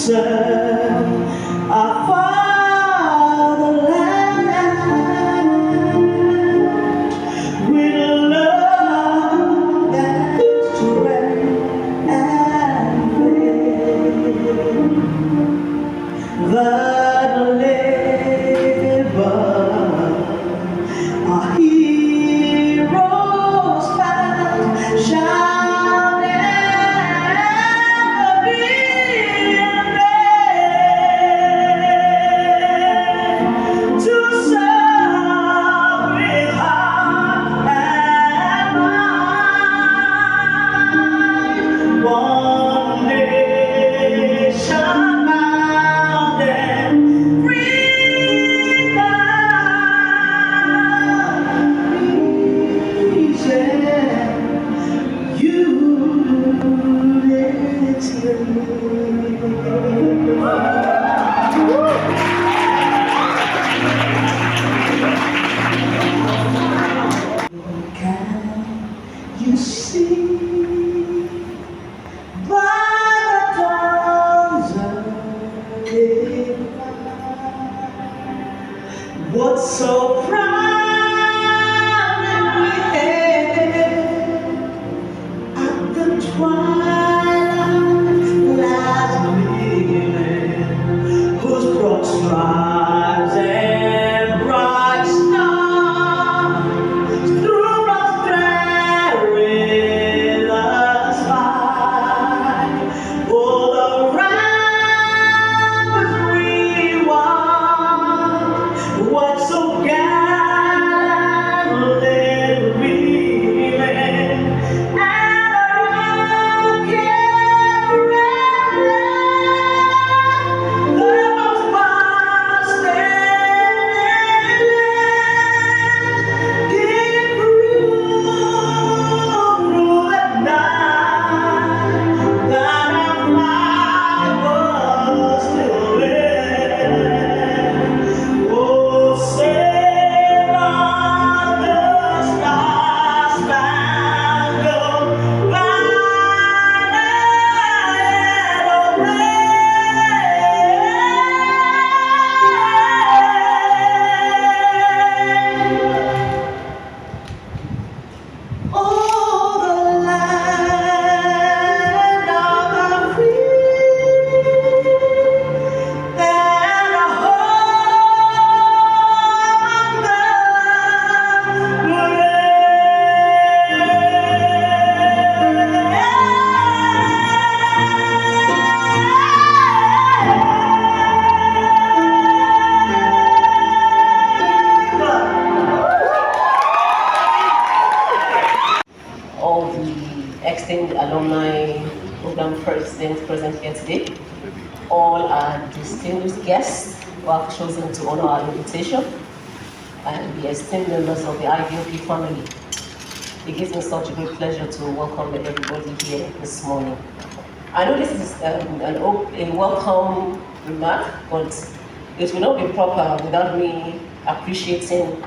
serve our fatherland with love and strength and faith. The labor our heroes found shall never be in vain. To serve with heart and mind, one nation bound and freedom. You see by the dawn's early light what so proudly we hailed at the twilight's last gleaming, whose broad stripes and bright stars through prosperous fight. Oh, the ramparts we won, what so gallantly gleaming, and the rocket red the most bustling did prove through the night that our flag was still there. Oh, sail on the star-spangled banner and obey. Oh, the land of the free and the home of the all the extended alumni program presidents present here today, all our distinguished guests who have chosen to honor our invitation, and the esteemed members of the IVOP family. It gives me such a great pleasure to welcome everybody here this morning. I know this is a welcome remark, but it will not be proper without me appreciating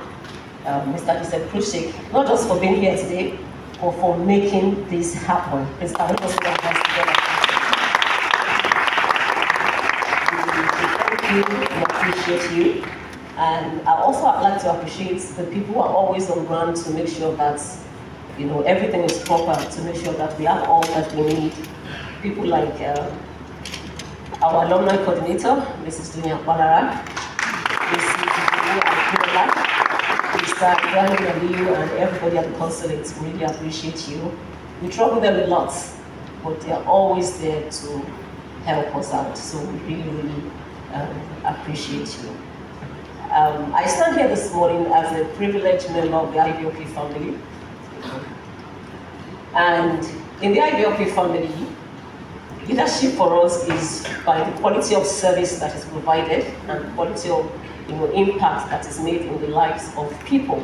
Mr. Kruzich, not just for being here today, but for making this happen. Please, can we just put our hands together? Thank you, we appreciate you. And I also would like to appreciate the people who are always on ground to make sure that everything is proper, to make sure that we have all that we need. People like our alumni coordinator, Mrs. Dunya Balara, Mr. Ibrahim Aliyu, and everybody at the Consulate. Really appreciate you. We trouble them a lot, but they are always there to help us out. So we really appreciate you. I stand here this morning as a privileged member of the IVOP family. And in the IVOP family, leadership for us is by the quality of service that is provided and the quality of impact that is made in the lives of people.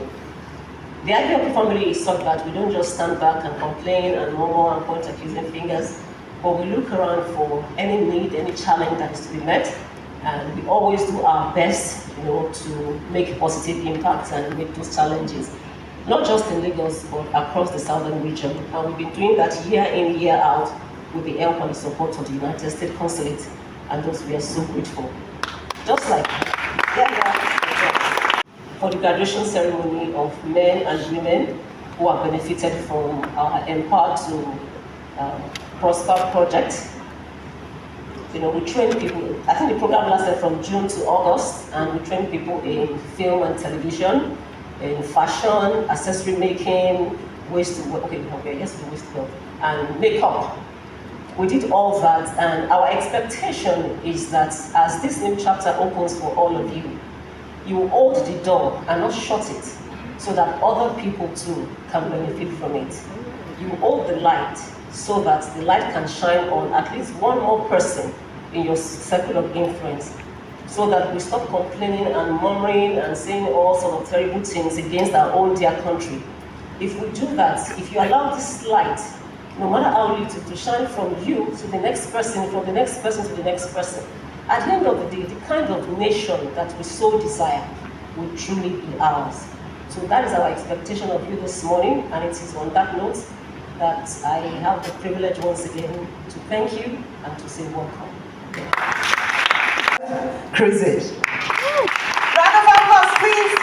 The IVOP family is such that we don't just stand back and complain and murmur and point accusing fingers, but we look around for any need, any challenge that is to be met, and we always do our best, to make a positive impact and meet those challenges, not just in Lagos, but across the southern region. And we've been doing that year in, year out with the help and the support of the United States Consulate. and those we are so grateful. Just like for the graduation ceremony of men and women who have benefited from our Empower to Prosper project. You know, we train people, I think the program lasted from June to August, and we train people in film and television, in fashion, accessory making, waste to wealth, waste to wealth, and makeup. We did all that, and our expectation is that as this new chapter opens for all of you, you will hold the door and not shut it, so that other people too can benefit from it. You hold the light so that the light can shine on at least one more person in your circle of influence, so that we stop complaining and murmuring and saying all sorts of terrible things against our own dear country. If we do that, if you allow this light, no matter how little, to shine from you to the next person, from the next person to the next person, at the end of the day, the kind of nation that we so desire will truly be ours. So that is our expectation of you this morning, and it is on that note that I have the privilege once again to thank you and to say welcome. Kruzich. Round of applause, please.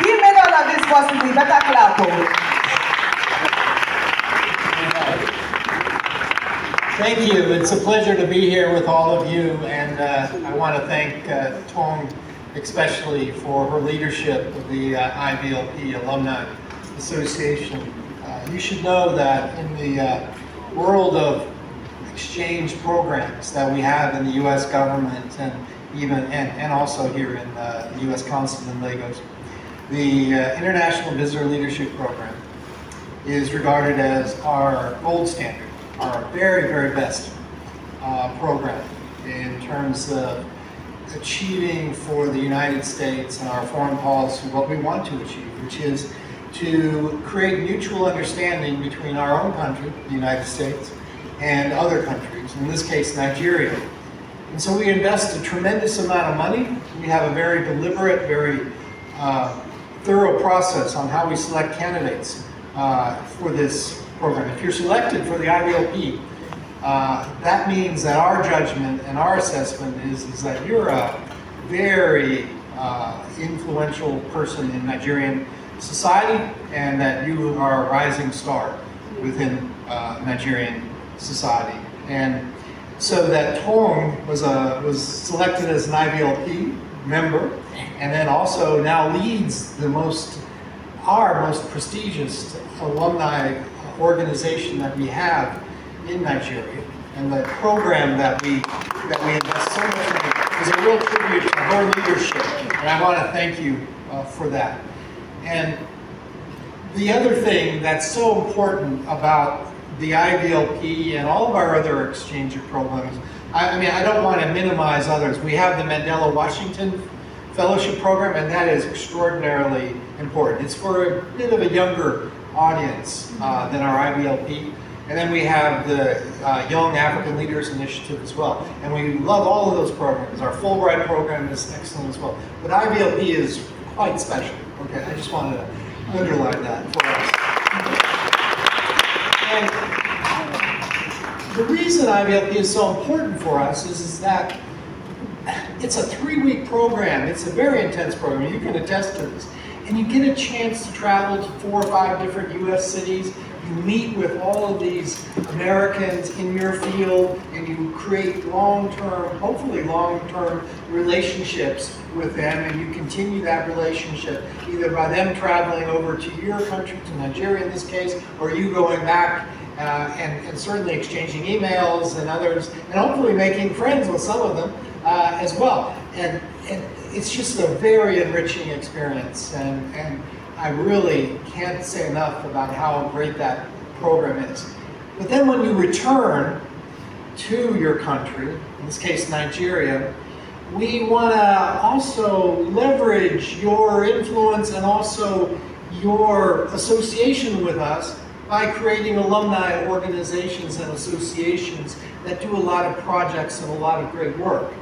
He made all of this possible. Better clap for him. Thank you. It's a pleasure to be here with all of you, and I want to thank Tong especially for her leadership of the IVLP Alumni Association. You should know that in the world of exchange programs that we have in the U.S. government and also here in the U.S. Consulate in Lagos, the International Visitor Leadership Program is regarded as our gold standard, our very, very best program in terms of achieving for the United States and our foreign policy what we want to achieve, which is to create mutual understanding between our own country, the United States, and other countries, in this case Nigeria. And so we invest a tremendous amount of money. We have a very deliberate, very thorough process on how we select candidates for this program. If you're selected for the IVLP, that means that our judgment and our assessment is that you're a very influential person in Nigerian society, and that you are a rising star within Nigerian society. And so that Tong was selected as an IVLP member, and then also now leads our most prestigious alumni organization that we have in Nigeria, and the program that we invest so much in is a real tribute to her leadership, and I want to thank you for that. And the other thing that's so important about the IVLP and all of our other exchange programs, I mean, I don't want to minimize others. We have the Mandela Washington Fellowship Program, and that is extraordinarily important. It's for a bit of a younger audience than our IVLP. And then we have the Young African Leaders Initiative as well. And we love all of those programs. Our Fulbright program is excellent as well. But IVLP is quite special. Okay, I just wanted to underline that for us. And the reason IVLP is so important for us is that it's a 3-week program. It's a very intense program. You can attest to this. And you get a chance to travel to 4 or 5 different U.S. cities. You meet with all of these Americans in your field, and you create long-term, hopefully long-term relationships with them, and you continue that relationship either by them traveling over to your country, to Nigeria in this case, or you going back and certainly exchanging emails and others, and hopefully making friends with some of them as well. And it's just a very enriching experience, and I really can't say enough about how great that program is. But then when you return to your country, in this case Nigeria, we want to also leverage your influence and also your association with us by creating alumni organizations and associations that do a lot of projects and a lot of great work.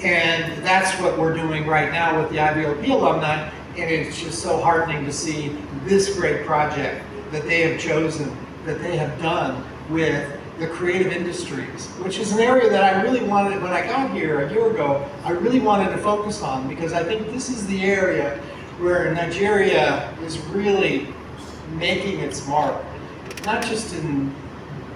And that's what we're doing right now with the IVLP alumni. And it's just so heartening to see this great project that they have chosen, that they have done with the creative industries, which is an area that I really wanted, when I got here a year ago, I really wanted to focus on, because I think this is the area where Nigeria is really making its mark, not just in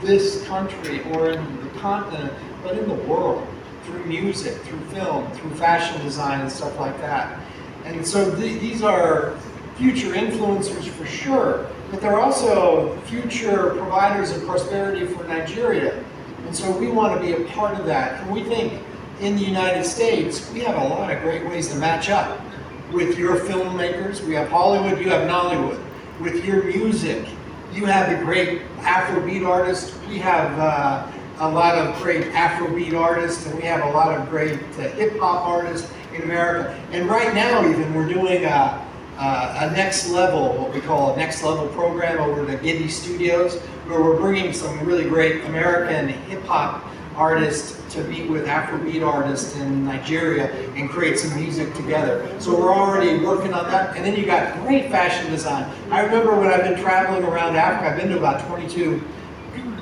this country or in the continent, but in the world, through music, through film, through fashion design and stuff like that. And so these are future influencers for sure, but they're also future providers of prosperity for Nigeria. And so we want to be a part of that. And we think in the United States, we have a lot of great ways to match up with your filmmakers. We have Hollywood, you have Nollywood. With your music, you have the great Afrobeat artists. We have a lot of great Afrobeat artists, and we have a lot of great hip-hop artists in America. And right now even, we're doing a next level, what we call a next level program over at Giddy Studios, where we're bringing some really great American hip-hop artists to meet with Afrobeat artists in Nigeria and create some music together. So we're already working on that. And then you got great fashion design. I remember when I've been traveling around Africa, I've been to about 22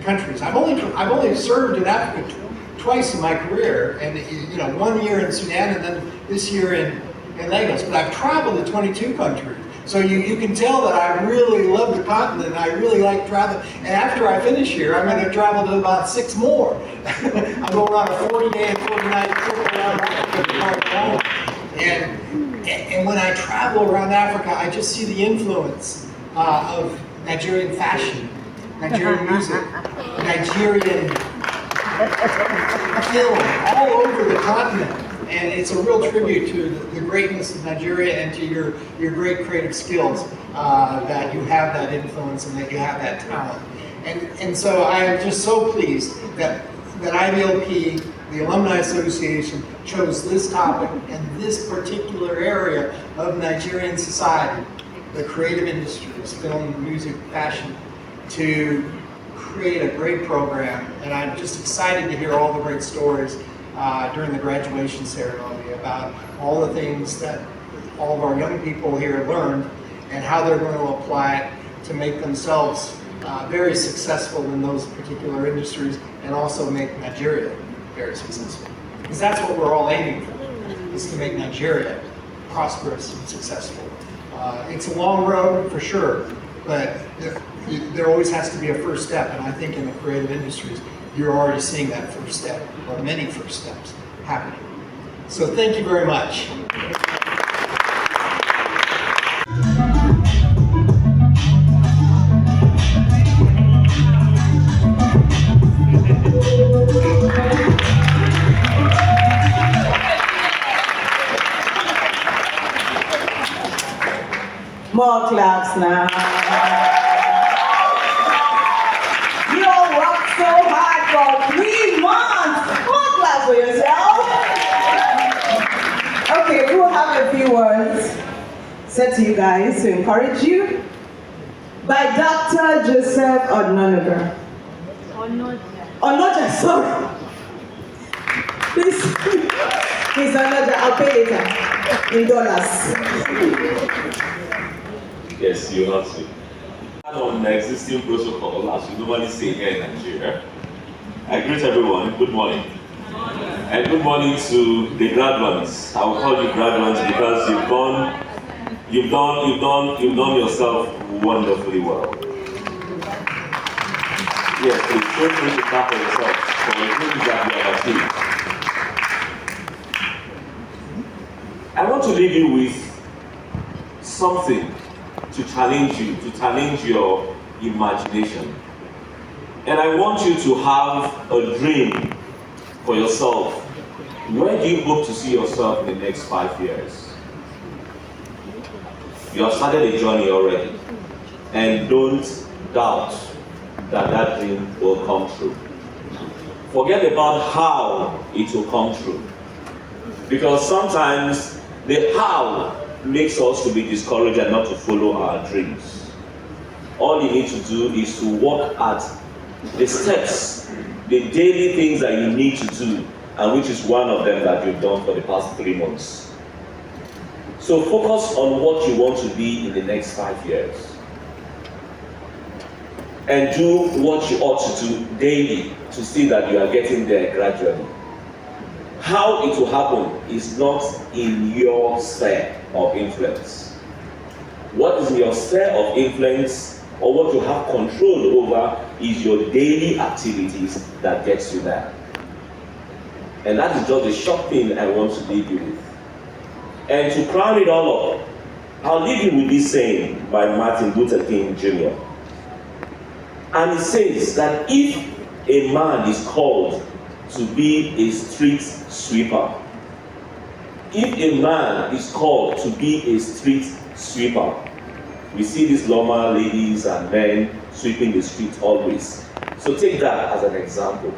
countries. I've only served in Africa twice in my career, and 1 year in Sudan and then this year in Lagos. But I've traveled to 22 countries. So you can tell that I really love the continent and I really like traveling. And after I finish here, I'm going to travel to about 6 more. I'm going on a 40-day and 40-night trip around Africa. And when I travel around Africa, I just see the influence of Nigerian fashion, Nigerian music, Nigerian film all over the continent. And it's a real tribute to the greatness of Nigeria and to your great creative skills, that you have that influence and that you have that talent. And so I am just so pleased that IBLP, the Alumni Association, chose this topic and this particular area of Nigerian society, the creative industries, film, music, fashion, to create a great program. And I'm just excited to hear all the great stories during the graduation ceremony about all the things that all of our young people here learned and how they're going to apply it to make themselves very successful in those particular industries and also make Nigeria very successful. Because that's what we're all aiming for, is to make Nigeria prosperous and successful. It's a long road for sure, but there always has to be a first step, and I think in the creative industries, you're already seeing that first step, or many first steps happening. So thank you very much. More claps now. You all worked so hard for 3 months. More claps for yourself. Okay, we'll have a few words said to you guys to encourage you by Dr. Joseph Onoja. Onoja, sorry. Please, Onoja, I'll pay later in dollars. Yes, you have to. On the existing protocol, as we normally say here in Nigeria, I greet everyone. Good morning. And good morning to the graduates. I will call you graduates because you've done yourself wonderfully well. Yes, please feel free to clap for yourself for the things that you have achieved. I want to leave you with something to challenge you, to challenge your imagination. And I want you to have a dream for yourself. Where do you hope to see yourself in the next 5 years? You have started a journey already. And don't doubt that dream will come true. Forget about how it will come true. Because sometimes the how makes us to be discouraged and not to follow our dreams. All you need to do is to work at the steps, the daily things that you need to do, and which is one of them that you've done for the past 3 months. So focus on what you want to be in the next 5 years. and do what you ought to do daily to see that you are getting there gradually. How it will happen is not in your sphere of influence. What is in your sphere of influence, or what you have control over, is your daily activities that gets you there. And that is just a short thing I want to leave you with. And to crown it all up, I'll leave you with this saying by Martin Luther King Jr. And it says that if a man is called to be a street sweeper, if a man is called to be a street sweeper, we see these normal ladies and men sweeping the streets always. So take that as an example.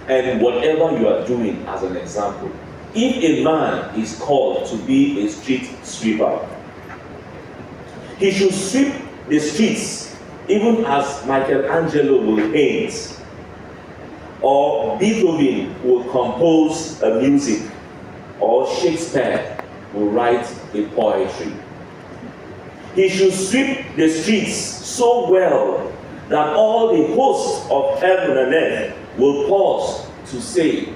And whatever you are doing as an example. If a man is called to be a street sweeper, he should sweep the streets even as Michelangelo will paint, or Beethoven will compose a music, or Shakespeare will write a poetry. He should sweep the streets so well that all the hosts of heaven and earth will pause to say,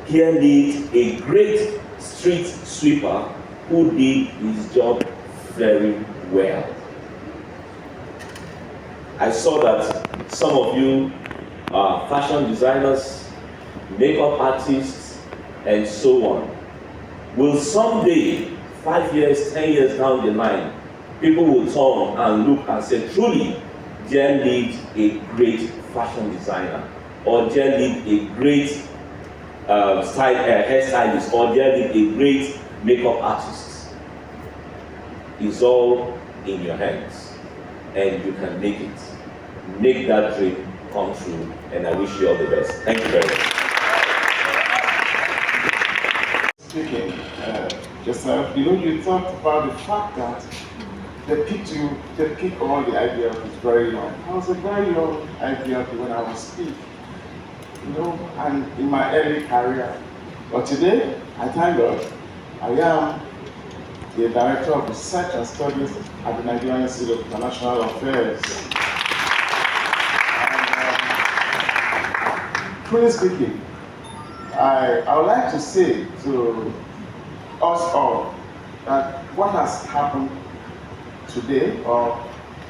here lived a great street sweeper who did his job very well. I saw that some of you are fashion designers, makeup artists, and so on. Will someday, 5 years, 10 years down the line, people will turn and look and say, truly, there lived a great fashion designer, or there lived a great hairstylist, or there lived a great makeup artist. It's all in your hands, and you can make it. Make that dream come true, and I wish you all the best. Thank you very much. Speaking, yourself, you talked about the fact that the peak on the IVF is very young. I was a very young IVF when I was speaking, and in my early career. But today, I thank God, I am the Director of Research and Studies at the Nigerian Institute of International Affairs. And, truly speaking, I would like to say to us all that what has happened today, or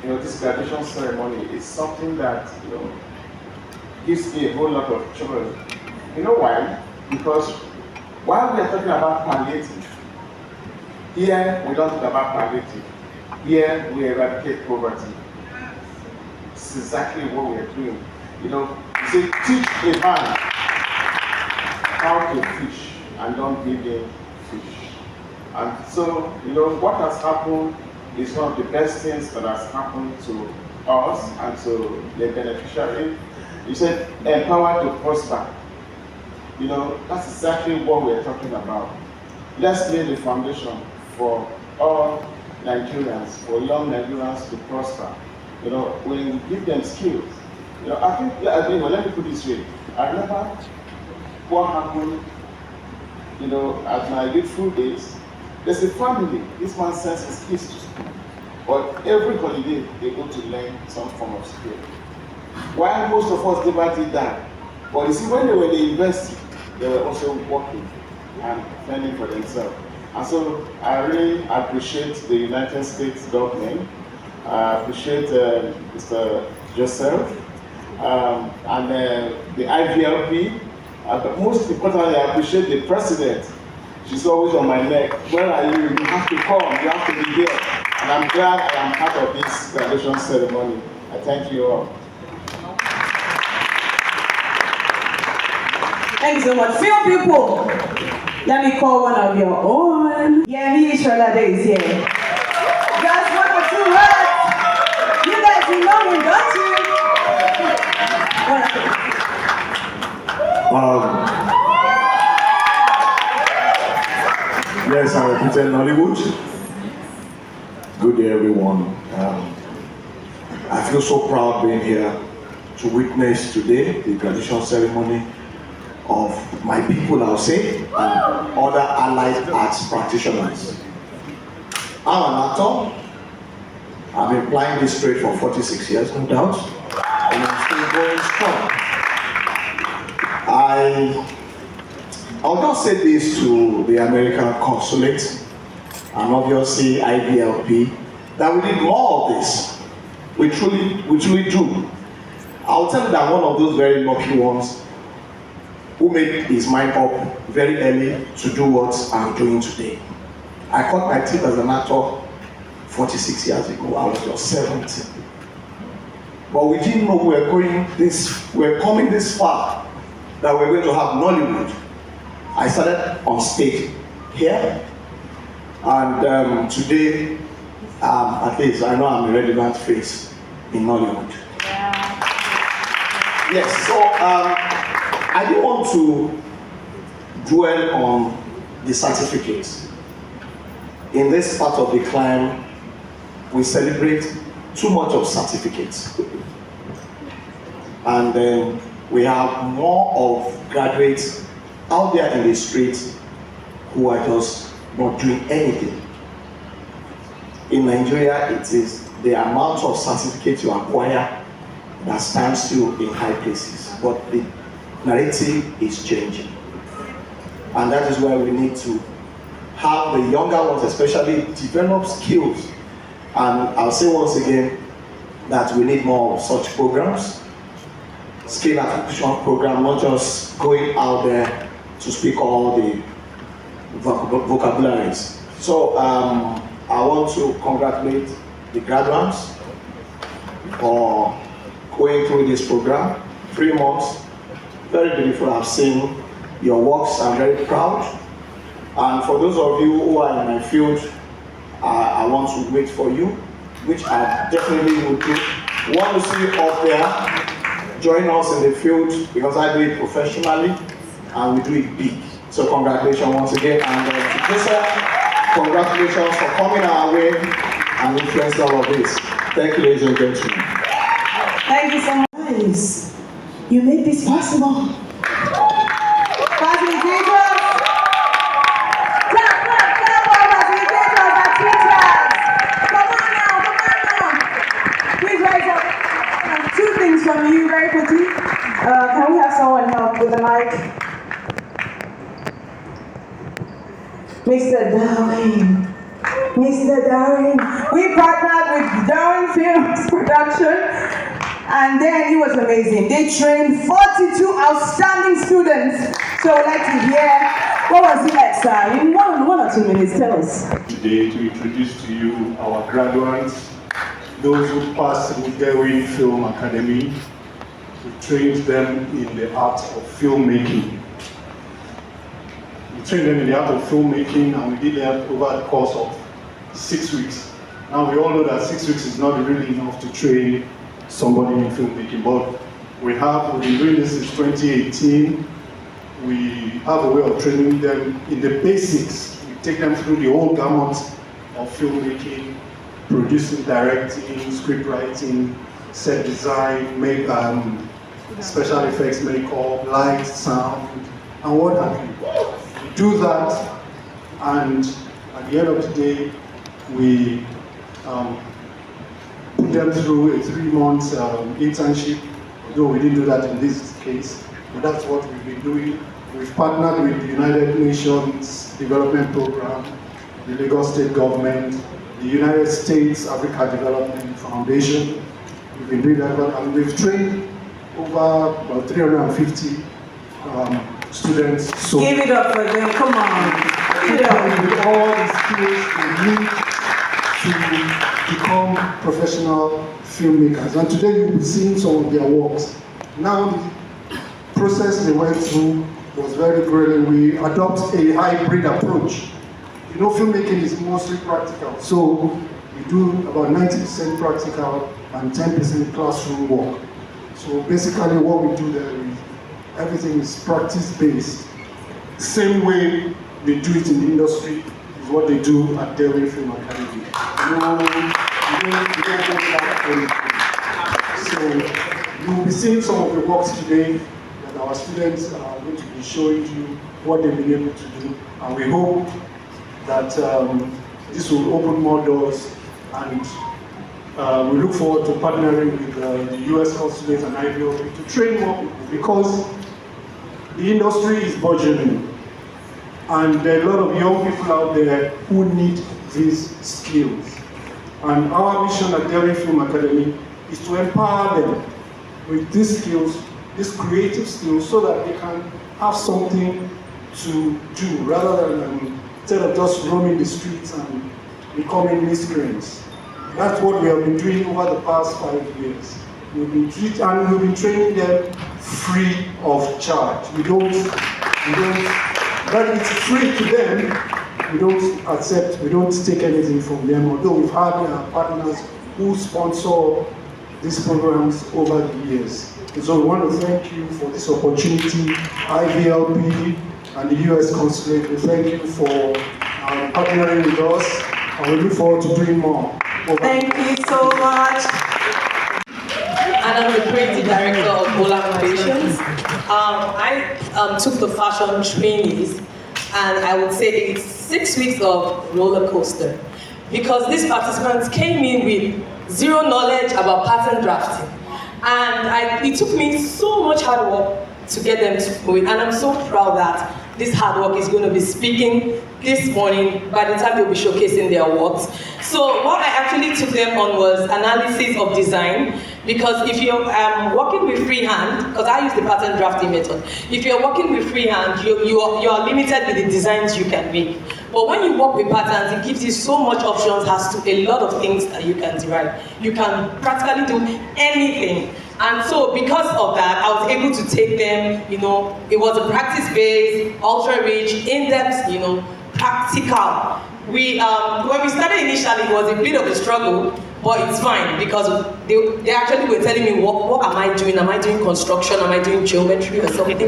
this graduation ceremony, is something that gives me a whole lot of joy. You know why? Because while we are talking about palliative, here we don't talk about palliative. Here we eradicate poverty. It's exactly what we are doing. You say teach a man how to fish and don't give him fish. And so, what has happened is one of the best things that has happened to us and to the beneficiary. You said empowered to prosper. That's exactly what we're talking about. Let's lay the foundation for all Nigerians, for young Nigerians to prosper. When we give them skills. I think, let me put it this way. I remember what happened, at my youthful days. There's a family, this man sends his kids to school, but every holiday they go to learn some form of skill. While most of us never did that, but you see, when they were in the university, they were also working and fending for themselves. And so I really appreciate the United States government. I appreciate Mr. Joseph and the IVLP. But most importantly, I appreciate the president. She's always on my neck. Where are you? You have to come. You have to be here. And I'm glad I am part of this graduation ceremony. I thank you all. Thank you so much. Few people, let me call one of your own. Yemi Sholade is here. Just 1 or 2 words. You guys, know him, don't you? Yes, I'm representing Nollywood. Good day, everyone. I feel so proud being here to witness today the graduation ceremony of my people, I'll say, and other allied arts practitioners. I'm an actor. I've been plying this trade for 46 years, no doubt, and I'm still going strong. I'll just say this to the American Consulate and obviously IBLP, that we need more of this. We truly do. I'll tell you that one of those very lucky ones who made his mind up very early to do what I'm doing today. I cut my teeth as an actor 46 years ago. I was just 17. But we didn't know we're coming this far, that we're going to have Nollywood. I started on stage here, and today, at least I know I'm a relevant face in Nollywood. Yes, so I don't want to dwell on the certificates. In this part of the climb, we celebrate too much of certificates. And then we have more of graduates out there in the streets who are just not doing anything. In Nigeria, it is the amount of certificates you acquire that stands you in high places. But the narrative is changing. And that is why we need to have the younger ones especially develop skills. And I'll say once again that we need more of such programs. Skill acquisition program, not just going out there to speak all the vocabularies. So I want to congratulate the graduates for going through this program. 3 months, very beautiful. I've seen your works. I'm very proud. And for those of you who are in my field, I want to wait for you, which I definitely will do. Want to see you up there. Join us in the field, because I do it professionally and we do it big. So congratulations once again, and to Joseph, congratulations for coming our way and influencing all of this. Thank you, ladies and gentlemen. Thank you so much. You made this possible. Facilitators. Clap, facilitators and teachers. Come on now. Please rise up. 2 things from you very quickly. Can we have someone help with the mic? Mr. Darwin. Mr. Darwin. We partnered with Darwin Films Production, and then it was amazing. They trained 42 outstanding students. So I'd like to hear, what was it like, sir? In one or 2 minutes, tell us. Today to introduce to you our graduates, those who passed through Darwin Film Academy. We trained them in the art of filmmaking. We trained them in the art of filmmaking, and we did that over the course of 6 weeks. Now we all know that 6 weeks is not really enough to train somebody in filmmaking, but we've been doing this since 2018. We have a way of training them in the basics. We take them through the whole gamut of filmmaking, producing, directing, script writing, set design, special effects, makeup, light, sound, and what have you. We do that, and at the end of the day, we put them through a 3-month internship, though we didn't do that in this case, but that's what we've been doing. We've partnered with the United Nations Development Program, the Lagos State Government, the United States Africa Development Foundation. We've been doing that, and we've trained over about 350 students. So give it up for them, come on. Give it up. With all the skills they need to become professional filmmakers. And today you'll be seeing some of their works. Now the process they went through was very brilliant. We adopt a hybrid approach. You know, filmmaking is mostly practical, so we do about 90% practical and 10% classroom work. So basically what we do there is everything is practice-based. The same way they do it in the industry is what they do at Darwin Film Academy. So you will be seeing some of the works today that our students are going to be showing you what they've been able to do, and we hope that this will open more doors and We look forward to partnering with the US Consulate and IBLP to train more people, because the industry is burgeoning and there are a lot of young people out there who need these skills. And our mission at Daring Film Academy is to empower them with these skills, these creative skills, so that they can have something to do rather than instead of just roaming the streets and becoming miscreants. That's what we have been doing over the past 5 years. We've been training them free of charge. But it's free to them. We don't take anything from them, although we've had partners who sponsor these programs over the years. And so we want to thank you for this opportunity, IVLP and the US Consulate. We thank you for partnering with us, and we look forward to doing more. Thank you so much. And I'm the creative director of Bola Foundations. I took the fashion trainees, and I would say it's 6 weeks of roller coaster, because these participants came in with zero knowledge about pattern drafting, and it took me so much hard work to get them to go in, and I'm so proud that this hard work is going to be speaking this morning by the time they'll be showcasing their works. So what I actually took them on was analysis of design, because if you're working with freehand, because I use the pattern drafting method, if you're working with freehand, you are limited with the designs you can make. But when you work with patterns, it gives you so much options as to a lot of things that you can derive. You can practically do anything. And so because of that, I was able to take them, it was a practice-based, ultra-rich, in-depth, practical. When we started initially, it was a bit of a struggle, but it's fine, because they actually were telling me, what am I doing? Am I doing construction? Am I doing geometry or something?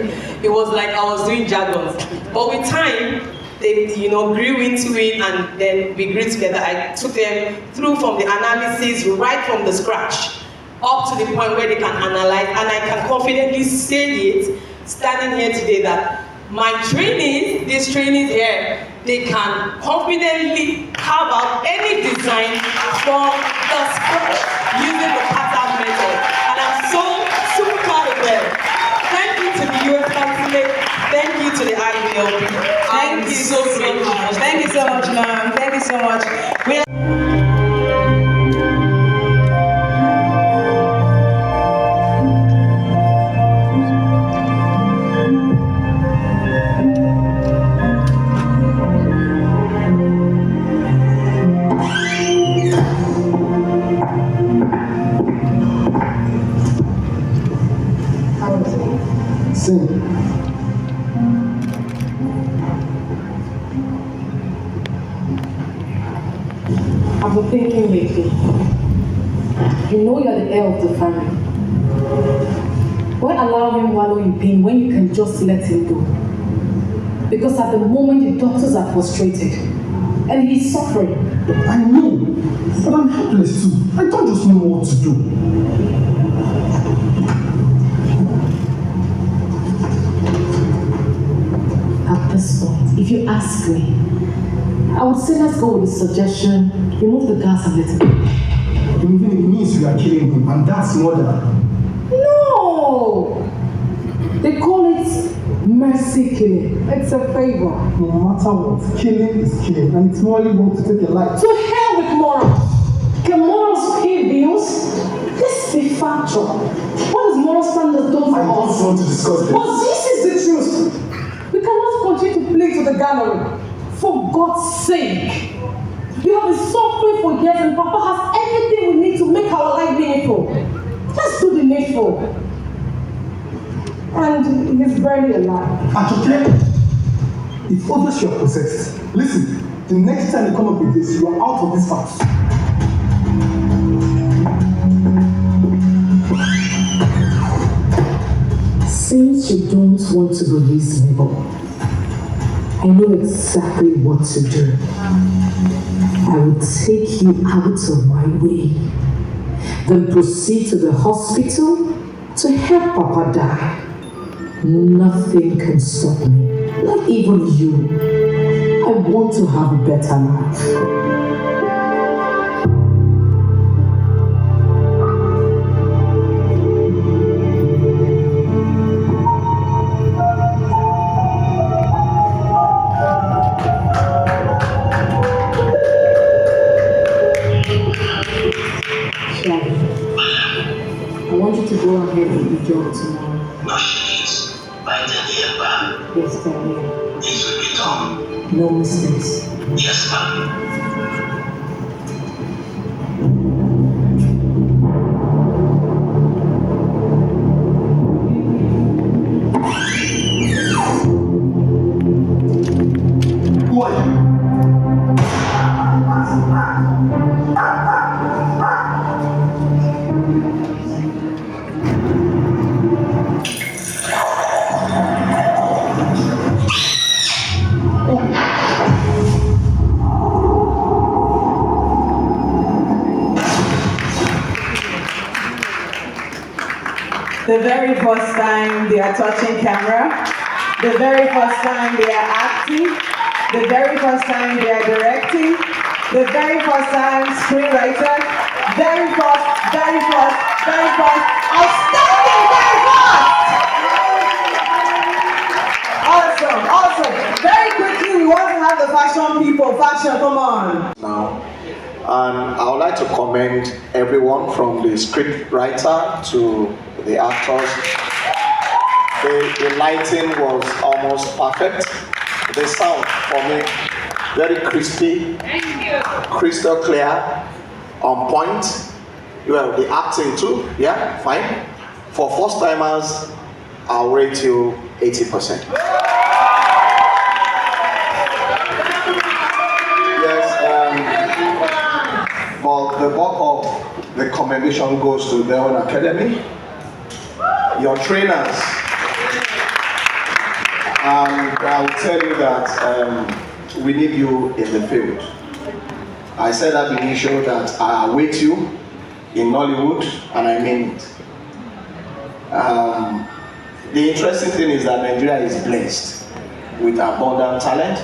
It was like I was doing jargons. But with time, they grew into it, and then we grew together. I took them through from the analysis right from the scratch up to the point where they can analyze, and I can confidently say it standing here today that my trainees, these trainees here, they can confidently carve out any design from the scratch using the pattern method, and I'm so super proud of them. Thank you to the US Consulate. Thank you to the IVLP. Thank you so much. Thank you so much, ma'am. Thank you so much. I've been thinking lately. You're the heir of the family. Why allow him wallow in pain when you can just let him go? Because at the moment the doctors are frustrated and he's suffering. I know, but I'm helpless too. I don't just know what to do. At this point, if you ask me, I would say let's go with the suggestion, remove the gas and let it go. Even it means you are killing him, and that's murder. No! They call it mercy killing. It's a favor. No matter what, killing is killing, and it's morally wrong to take a life. To hell with morals! Can morals pay bills? Let's be factual. What does moral standards do for us? I don't want to discuss this. But this is the truth. We cannot continue to play to the gallery. For God's sake. We have been suffering for years, and Papa has everything we need to make our life meaningful. Let's do the needful. And he's barely alive. Okay? It's obvious you are possessed. Listen, the next time you come up with this, you are out of this house. Since you don't want to be reasonable, I know exactly what to do. I will take you out of my way, then proceed to the hospital to help Papa die. Nothing can stop me, not even you. I want to have a better life. Daddy, I want you to go ahead with the job tomorrow. By 10 a.m. Yes, Daddy. Things will be done. No mistakes. Yes, ma'am. Who are you? The very first time they are touching camera, the very first time they are acting, the very first time they are directing, the very first time screenwriter, very first, outstanding, very first! Awesome. Very quickly, we want to have the fashion people. Fashion, come on. Now, and I would like to commend everyone from the script writer to the actors. The lighting was almost perfect. The sound for me, very crispy, crystal clear, on point. Well, the acting too, yeah, fine. For first timers, I'll rate you 80%. Well, the bulk of the commendation goes to their own academy, your trainers, and I'll tell you that we need you in the field. I said at the initial that I await you in Nollywood, and I mean it. The interesting thing is that Nigeria is blessed with abundant talent,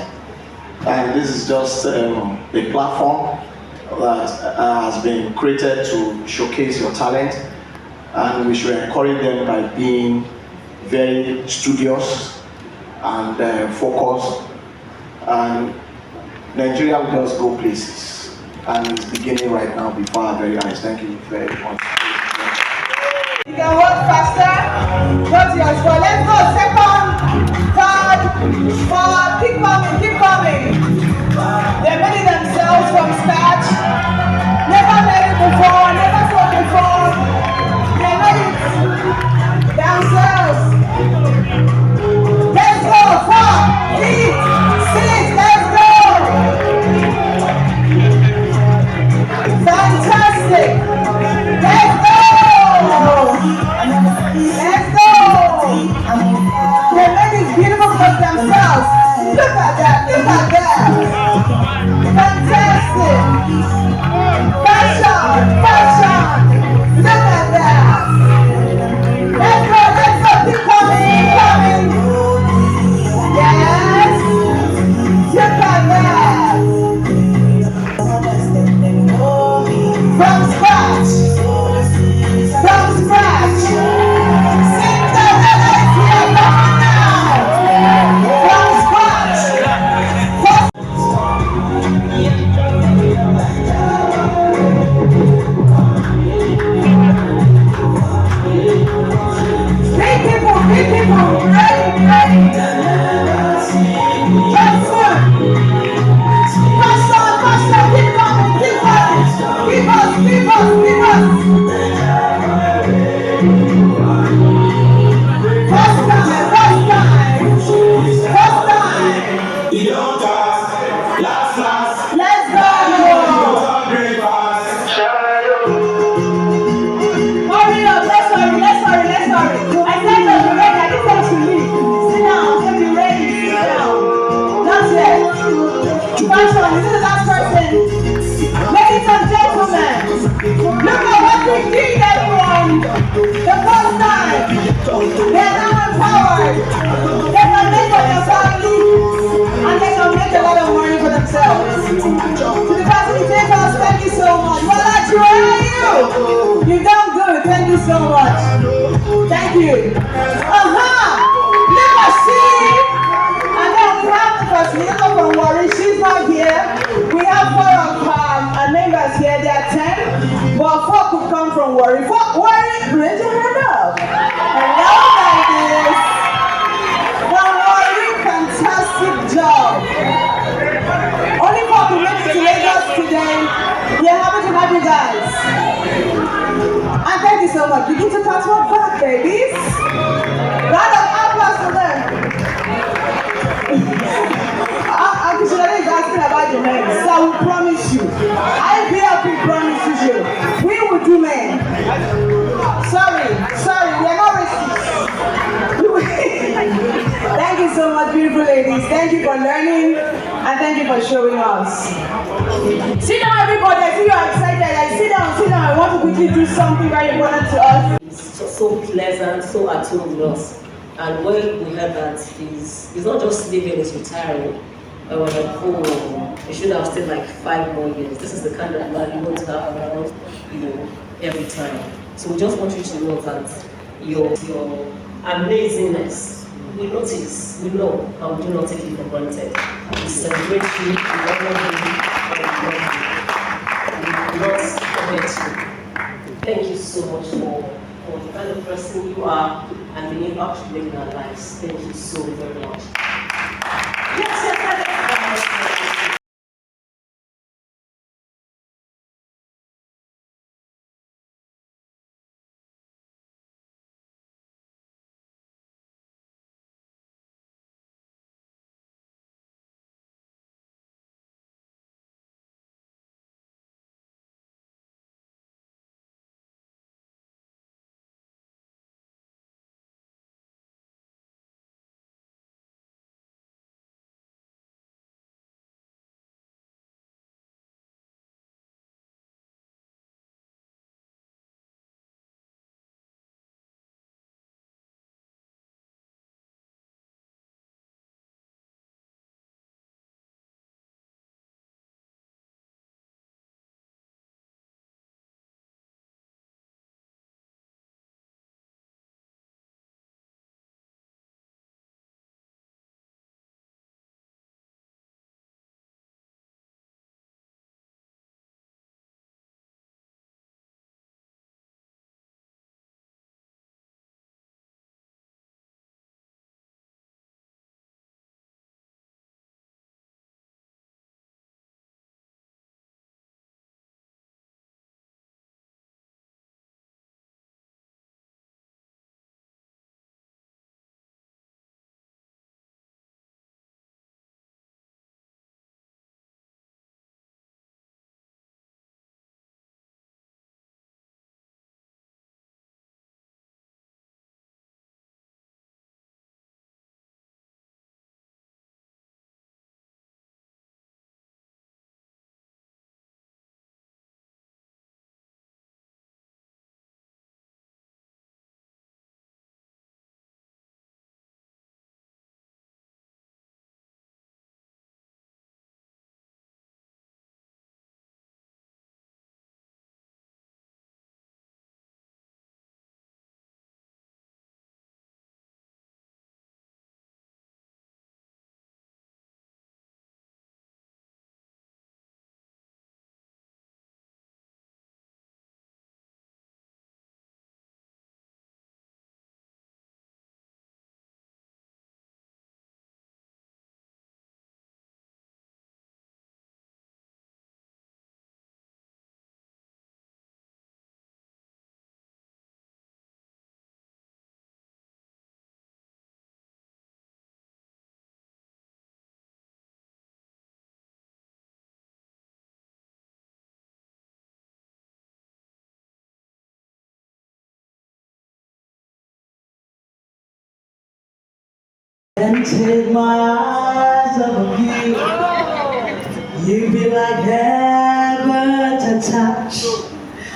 and this is just a platform that has been created to showcase your talent, and we should encourage them by being very studious and focused, and Nigeria will just go places, and it's beginning right now before our very eyes. Thank you very much. You can work faster, go to your score. Let's go, second, third, fourth, keep coming. They're making themselves from scratch. Never made it before, never saw before. They made it themselves. Let's go, 4, 6, let's go. Fantastic. Let's go. They made it beautiful for themselves. Look at that. Fantastic! Fashion! Look at that! Let's go, keep coming! Yes! Look at that! From scratch! Cinderella is here, come on now! From scratch! Big people, ready. Just faster, keep coming. Keep us. First time. You don't ask, last. Let's go. Hurry up, let's hurry. I said that you're ready, I didn't say to leave. Sit down, get me ready, sit down. Not yet. Fashion, this is the last person. Ladies and gentlemen, look at what we did, everyone. The first time, they are now empowered. They can make for their family, and they can make a lot of money for themselves. To the facilitators, thank you so much. Walachi, where are you? You've done good, thank you so much. Thank you. Let us see. And then we have the facilitator from Warri. She's not here. We have 4 of our members here. There are 10, but 4 could come. don't worry. Raise your hand up. Hello, ladies. Don't worry, fantastic job. Only for to make it to Lagos today. We are happy to have you guys. And thank you so much. Begin to pass one back, babies. Round of applause for them. Actually, is asking about the men. So I will promise you. IBLP promises you. We will do men. Sorry, we are not racist. Thank you so much, beautiful ladies. Thank you for learning and thank you for showing us. Sit down, everybody. I see you are excited. Sit down. I want to quickly do something very important to us. It's so pleasant, so at home with us. And when we heard that he's not just leaving, he's retiring. I was like, oh, we should have stayed like 5 more years. This is the kind of man you want to have around, every time. So we just want you to know that your amazingness, we notice, we know, and we do not take it for granted. We celebrate you, we honor you, and we will not forget you. Thank you so much for the kind of person you are and the impact you make in our lives. Thank you so very much. Yes. And take my eyes off of you. You be like heaven to touch.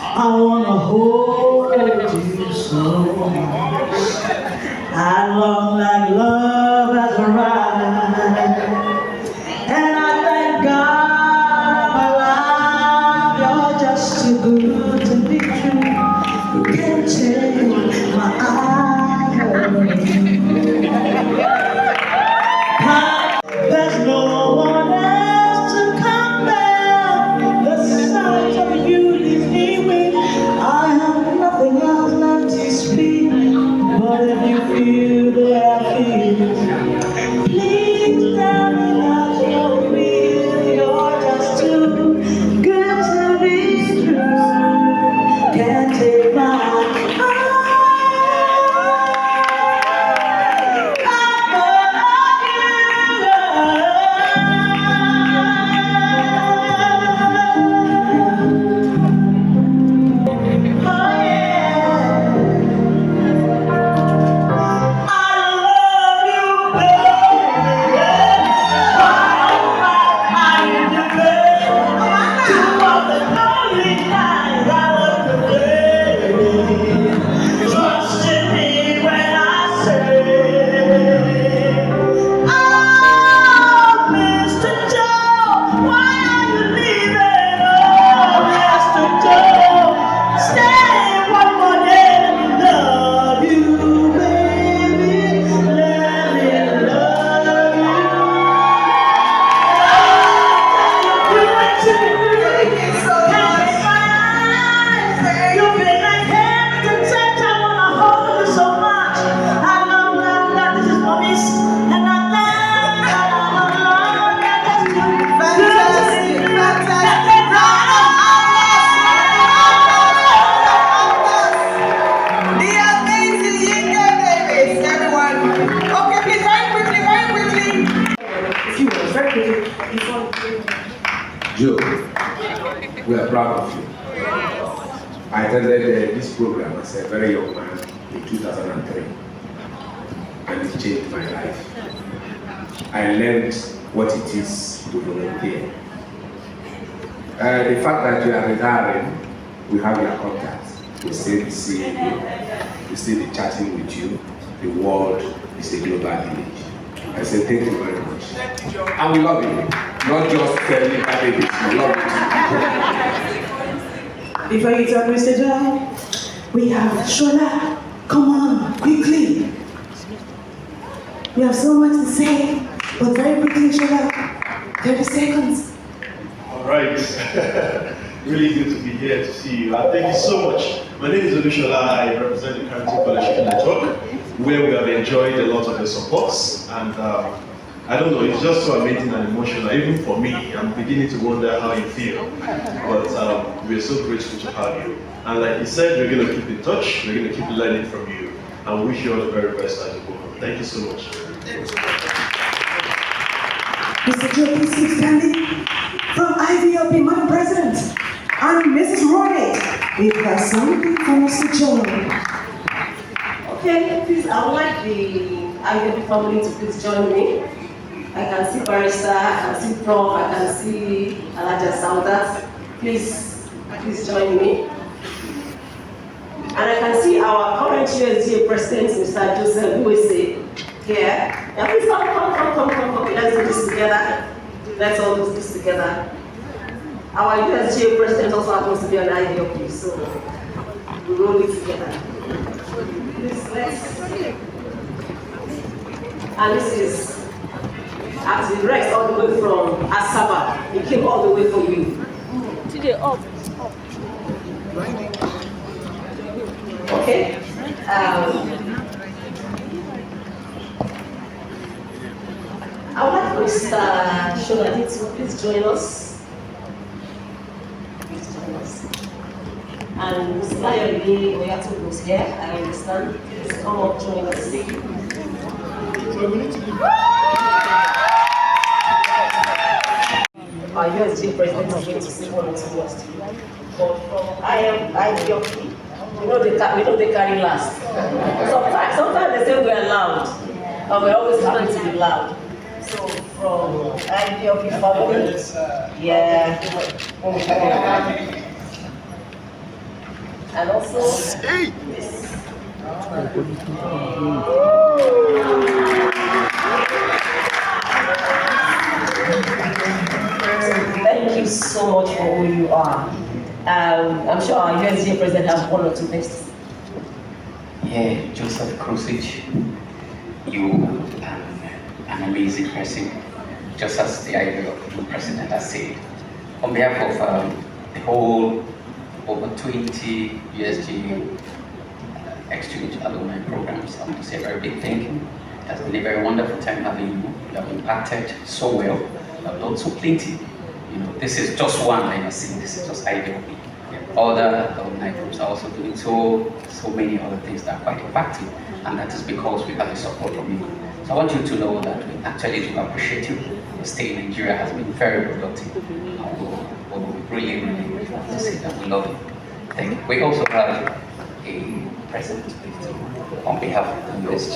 I wanna hold you so much. I long like love has arrived. And I thank God I'm alive. You're just too good to be true. You can't take my eyes off of you. There's no one else to compare. The sight of you leaves me with. I have proud of you. I attended this program as a very young man in 2003, and it changed my life. I learned what it is to volunteer. The fact that you are retiring, we have your contact. We still see you, we still be chatting with you. The world is a global village. I say thank you very much. And we love you. Not just telling my babies, we love you. Before you talk, Mr. Joe, we have Shola. Come on, quickly. We have so much to say, but very quickly, Shola. 30 seconds. All right. Really good to be here to see you. Thank you so much. My name is Olushola. I represent the Charity Fellowship Network, where we have enjoyed a lot of the supports. And I don't know, it's just so amazing and emotional. Even for me, I'm beginning to wonder how you feel. But we're so grateful to have you. And like you said, we're going to keep in touch. We're going to keep learning from you. And we wish you all the very best as you go on. Thank you so much. Mr. Joe, please keep standing. From IVLP, Madam President, and Mrs. Roy, we've got something for Mr. Joe. Okay, please, I would like the IVLP family to please join me. I can see Barrister, I can see Prof, I can see Alaja Saudat. Please join me. And I can see our current USGA President, Mr. Joseph Uwese, here. Now please come. Let's do this together. Let's all do this together. Our USGA President also happens to be an IVLP, so we roll it together. And this is as the rest all the way from Asaba. It came all the way for you. Today up. Okay. I would like Mr. Shonadi to please join us. And Mr. Ayodele Oyato was here, I understand. Please come up, join us. Our USG president is going to say one or two words to you. But from IVLP, we know they carry last. Sometimes they say we're loud, and we're always happy to be loud. So from IVLP family, yeah. And also this. Thank you so much for who you are. I'm sure our USGA president has one or two things to say. Yeah, Joseph Kruzich, you are an amazing person, just as the IVLP president has said. On behalf of the whole over 20 USGA exchange alumni programs, I want to say a very big thank you. It has been a very wonderful time having you. You have impacted so well. You have done so plenty. You know, this is just one I have seen. This is just IVLP. Other alumni groups are also doing so many other things that are quite impactful, and that is because we have the support from you. So I want you to know that we actually do appreciate you. Your stay in Nigeria has been very productive. We really want to say that we love you. Thank you. We also have a present on behalf of the USG.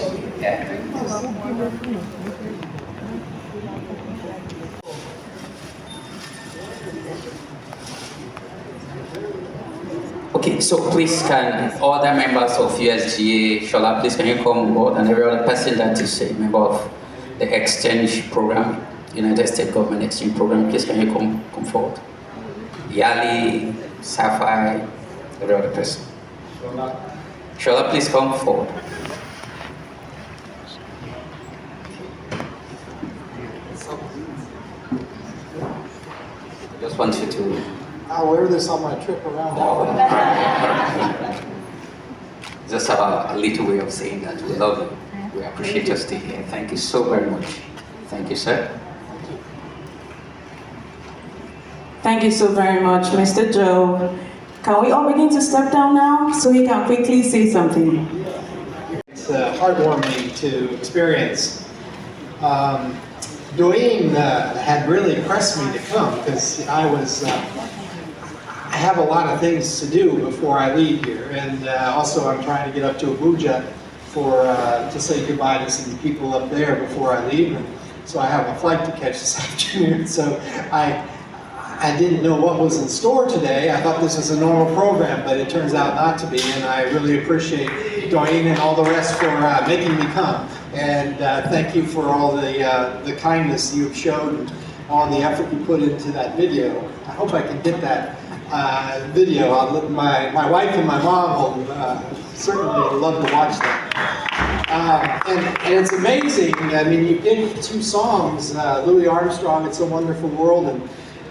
Okay, so please can other members of USGA, Shola, please can you come on board, and every other person that is a member of the exchange program, United States Government Exchange Program, please can you come forward. Yali, Safai, every other person. Shola, please come forward. I just want you to... I'll wear this on my trip around. Just a little way of saying that we love you. We appreciate your stay here. Thank you so very much. Thank you, sir. Thank you so very much, Mr. Joe. Can we all begin to step down now so he can quickly say something? It's heartwarming to experience. Dwayne had really pressed me to come because I have a lot of things to do before I leave here, and also I'm trying to get up to Abuja to say goodbye to some people up there before I leave. And so I have a flight to catch this afternoon. So I didn't know what was in store today. I thought this was a normal program, but it turns out not to be. And I really appreciate Dwayne and all the rest for making me come. And thank you for all the kindness you've shown, and all the effort you put into that video. I hope I can get that video. My wife and my mom will certainly love to watch that. And it's amazing. I mean, you picked two songs, Louis Armstrong, "It's a Wonderful World,"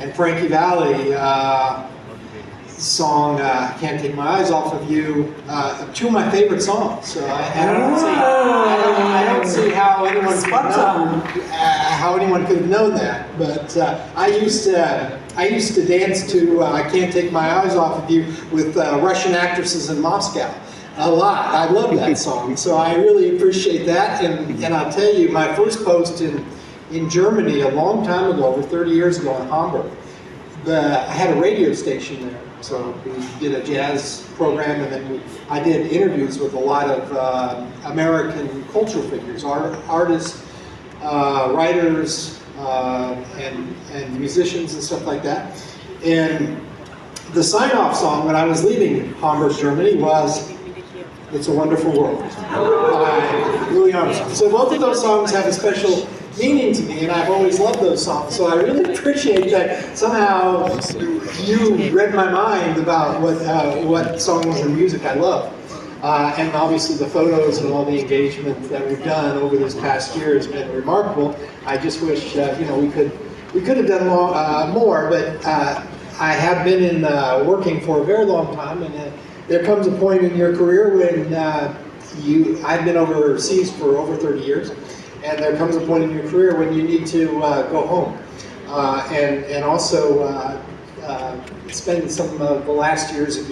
and Frankie Valli song, "Can't Take My Eyes Off of You," two of my favorite songs. So I don't see how anyone could have known that. But I used to dance to "I Can't Take My Eyes Off of You" with Russian actresses in Moscow. A lot. I love that song. So I really appreciate that. And I'll tell you, my first post in Germany a long time ago, over 30 years ago in Hamburg, I had a radio station there. So we did a jazz program, and then I did interviews with a lot of American cultural figures, artists, writers, and musicians and stuff like that. And the sign-off song when I was leaving Hamburg, Germany was "It's a Wonderful World" by Louis Armstrong. So both of those songs have a special meaning to me, and I've always loved those songs. So I really appreciate that somehow you read my mind about what songs and music I love. And obviously the photos and all the engagement that we've done over this past year has been remarkable. I just wish we could have done more, but I have been working for a very long time, and there comes a point in your career when I've been overseas for over 30 years, and there comes a point in your career when you need to go home and also spend some of the last years of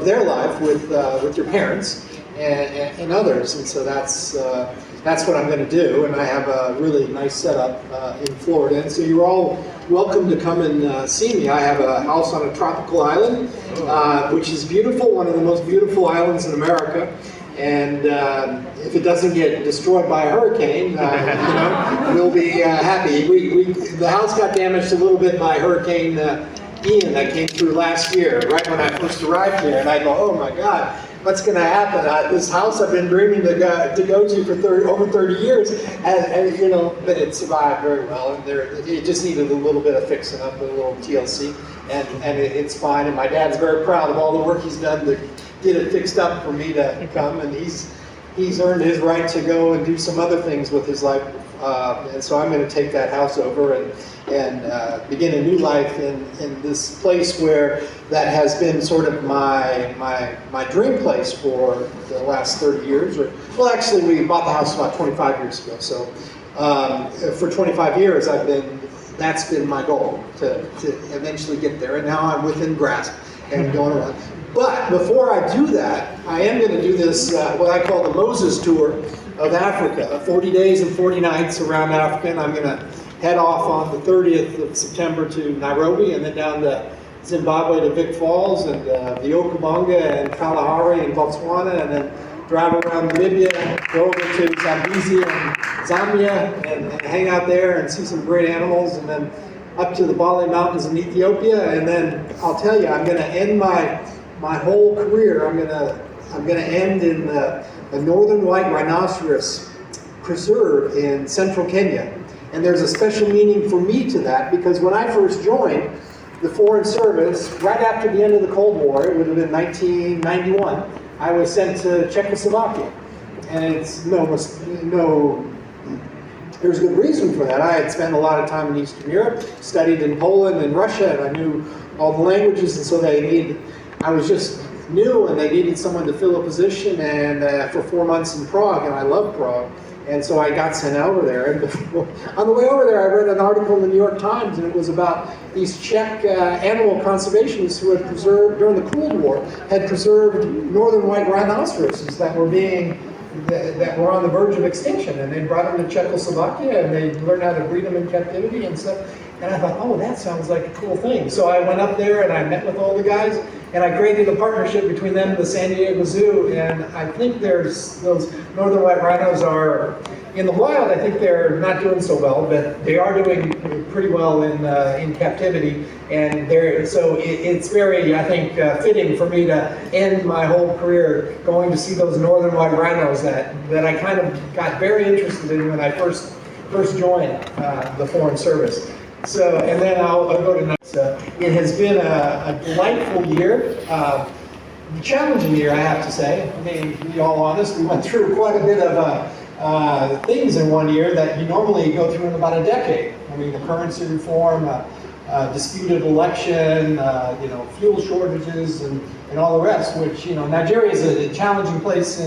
their life with your parents and others, and so that's what I'm going to do. And I have a really nice setup in Florida, and so you're all welcome to come and see me. I have a house on a tropical island, which is beautiful, one of the most beautiful islands in America. And if it doesn't get destroyed by a hurricane, we'll be happy. The house got damaged a little bit by Hurricane Ian that came through last year, right when I first arrived here. And I go, oh my God, what's going to happen? This house I've been dreaming to go to for over 30 years, and but it survived very well. And it just needed a little bit of fixing up, a little TLC, and it's fine. And my dad's very proud of all the work he's done to get it fixed up for me to come, and he's earned his right to go and do some other things with his life, and so I'm going to take that house over and begin a new life in this place where that has been sort of my dream place for the last 30 years. Well, actually, we bought the house about 25 years ago, so for 25 years that's been my goal to eventually get there, and now I'm within grasp and going around. But before I do that, I am going to do this, what I call the Moses Tour of Africa, 40 days and 40 nights around Africa, and I'm going to head off on the 30th of September to Nairobi, and then down to Zimbabwe to Vic Falls, and the Okabonga and Kalahari and Botswana, and then drive around Namibia, go over to Zambezi and Zambia, and hang out there and see some great animals, and then up to the Bali Mountains in Ethiopia. And then I'll tell you, I'm going to end my whole career, I'm gonna end in the northern white rhinoceros preserve in central Kenya. And there's a special meaning for me to that, because when I first joined the Foreign Service, right after the end of the Cold War, it would have been 1991, I was sent to Czechoslovakia. And there's good reason for that. I had spent a lot of time in Eastern Europe, studied in Poland and Russia, and I knew all the languages, and so I was just new, and they needed someone to fill a position, and for 4 months in Prague, and I love Prague, and so I got sent over there. And on the way over there, I read an article in the New York Times, and it was about these Czech animal conservationists who had preserved, during the Cold War, had preserved northern white rhinoceroses that were on the verge of extinction, and they brought them to Czechoslovakia, and they learned how to breed them in captivity and stuff. And I thought, oh, that sounds like a cool thing. So I went up there and I met with all the guys, and I created a partnership between them and the San Diego Zoo. And I think those northern white rhinos are, in the wild, I think they're not doing so well, but they are doing pretty well in captivity. And so it's very, I think, fitting for me to end my whole career going to see those northern white rhinos that I kind of got very interested in when I first joined the Foreign Service. So, and then I'll go to next. It has been a delightful year, challenging year, I have to say. I mean, to be all honest, we went through quite a bit of things in 1 year that you normally go through in about a decade. I mean, the currency reform, disputed election, fuel shortages, and all the rest. Which, Nigeria is a challenging place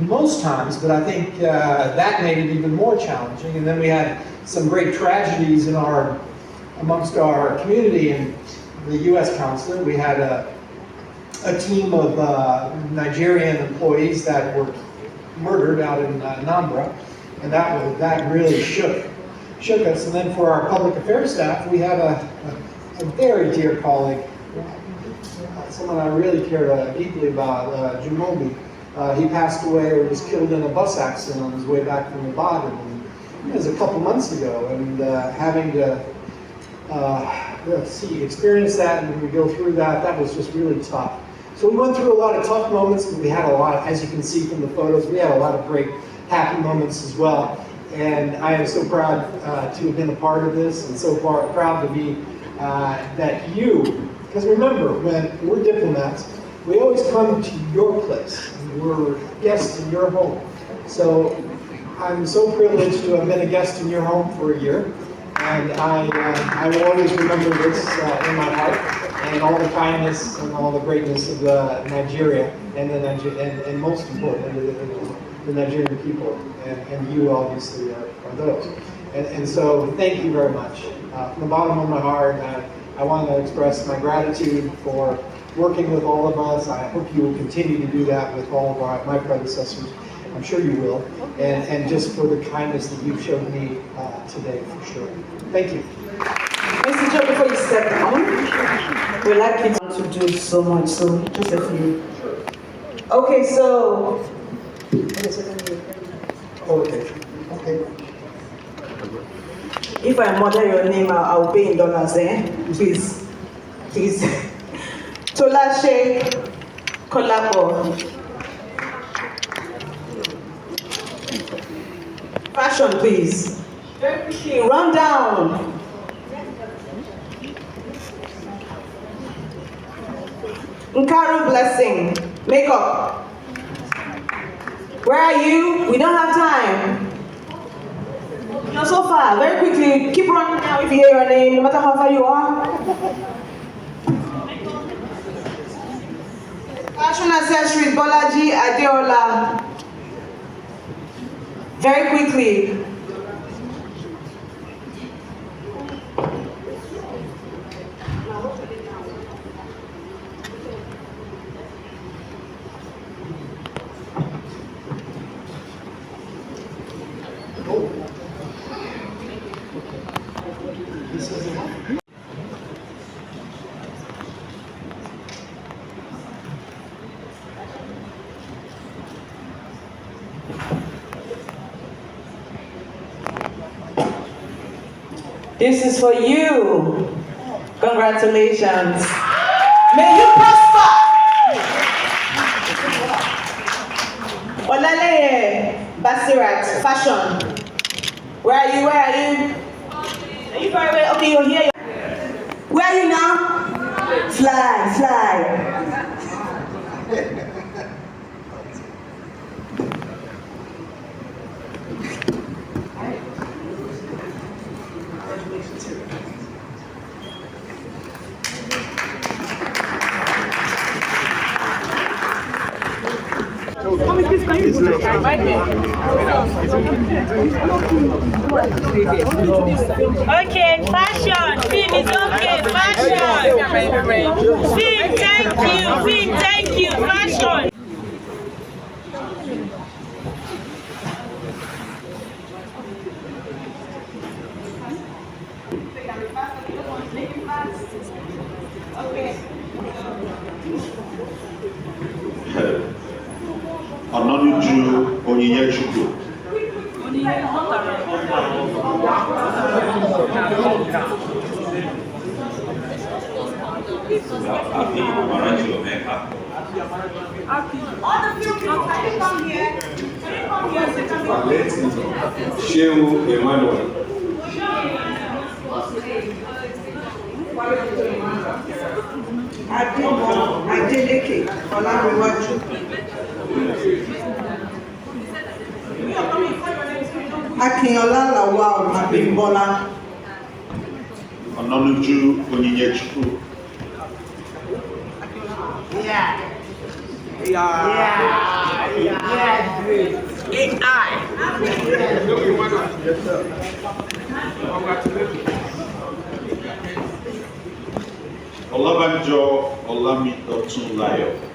most times, but I think that made it even more challenging. And then we had some great tragedies amongst our community in the U.S. Consulate. We had a team of Nigerian employees that were murdered out in Anambra, and that really shook us. And then for our public affairs staff, we had a very dear colleague, someone I really care deeply about, Jumobi. He passed away or was killed in a bus accident on his way back from Ibadan. It was a couple months ago, and having to experience that and we go through that was just really tough. So we went through a lot of tough moments, but we had a lot, as you can see from the photos, we had a lot of great happy moments as well. And I am so proud to have been a part of this, and so proud to be that you, because remember, when we're diplomats, we always come to your place. We're guests in your home. So I'm so privileged to have been a guest in your home for a year, and I will always remember this in my heart, and all the kindness and all the greatness of Nigeria, and most importantly, the Nigerian people, and you obviously are those. And so thank you very much. From the bottom of my heart, I want to express my gratitude for working with all of us. I hope you will continue to do that with all of my predecessors. I'm sure you will. And just for the kindness that you've showed me today, for sure. Thank you. Mr. Joe, before you step down, we'd like you to do so much, so just a few. Okay, so. Okay. If I murder your name, I'll pay in dollars, Please. Tolashe Kolapo. Fashion, please. Run down. Nkaru Blessing. Makeup. Where are you? We don't have time. You're so far. Very quickly. Keep running now if you hear your name, no matter how far you are. Fashion accessories, Bolaji Adeola. Very quickly. This is for you. Congratulations. May you prosper. Olale Basirat, fashion. Where are you? Are you far away? Okay, you're here. Where are you now? Fly. Okay, fashion. Film is okay. Fashion. Film, thank you. Fashion. Ononuju Onyinyechuku. Shehu Emmanuel. Adeleke Olariwaju. Akinola Lawal Abimbola. Ononuju Onyinyechuku. Olabanjo Olamidotunlayo.